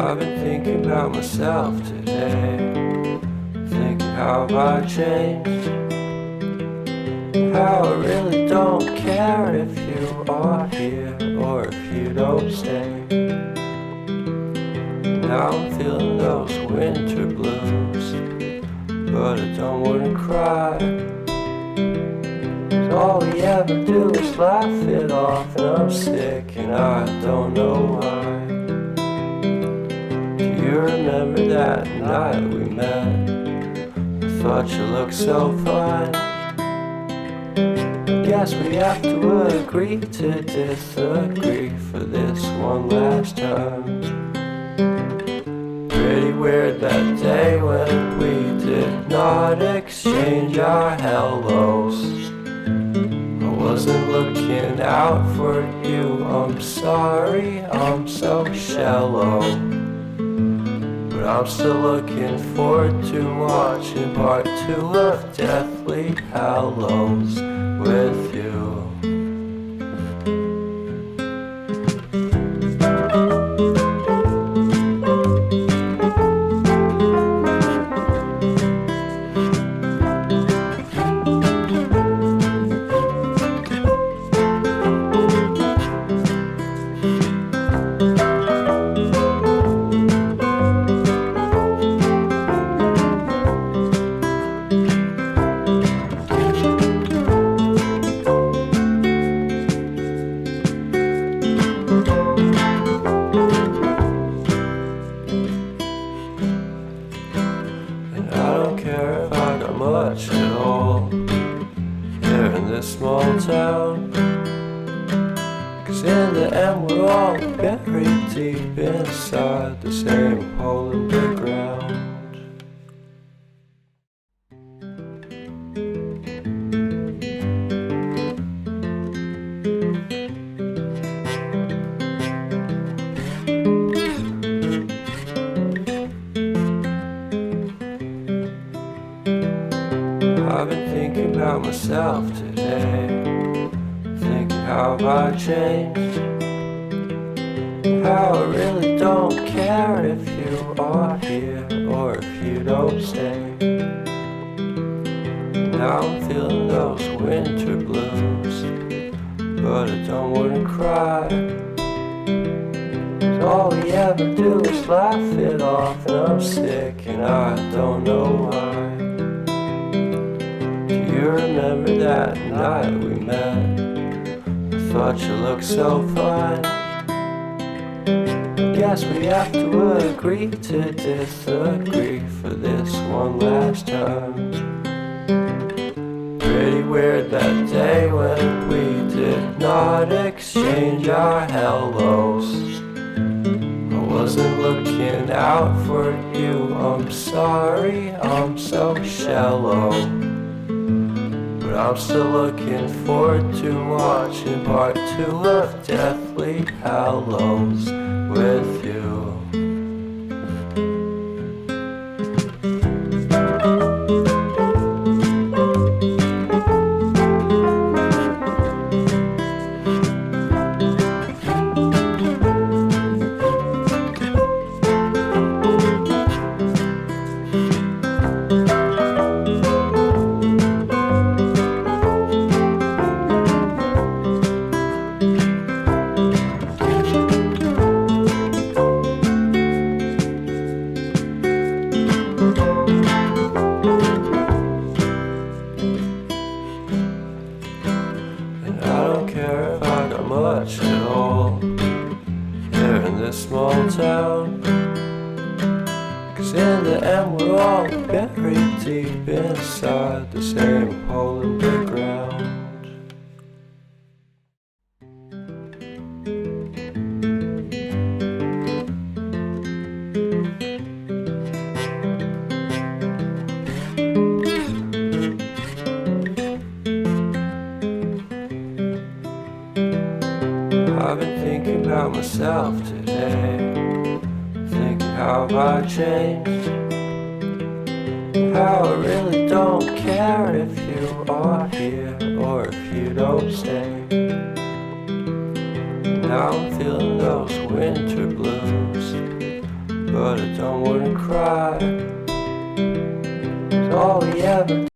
I've been thinking about myself today, thinking how have I changed, how I really don't care if you are here or if you don't stay. Now I'm feeling those winter blues, but I don't wanna cry. All we ever do is laugh it off, and I'm sick and I don't know why. Do you remember that night we met? I thought you looked so fine. Guess we have to agree to disagree for this one last time. Pretty weird that day when we did not exchange our hellos. I wasn't looking out for you, I'm sorry, I'm so shallow. But I'm still looking forward to watching part 2 of Deathly Hallows with you. Much at all here in this small town, 'cause in the end we're all buried deep inside the same hole in the ground. I've been thinking about myself today, thinking how have I changed, how I really don't care if you are here or if you don't stay. Now I'm feeling those winter blues, but I don't wanna cry. All we ever do is laugh it off, and I'm sick and I don't know why. You remember that night we met? I thought you looked so fine. Guess we have to agree to disagree for this one last time. Pretty weird that day when we did not exchange our hellos. I wasn't looking out for you, I'm sorry, I'm so shallow. But I'm still looking forward to watching part 2 of Deathly Hallows with you. Much at all here in this small town, 'cause in the end we're all buried deep inside the same hole in the ground. I've been thinking about myself today, thinking how have I changed, how I really don't care if you are here or if you don't stay. Now I'm feeling those winter blues, cry. All we ever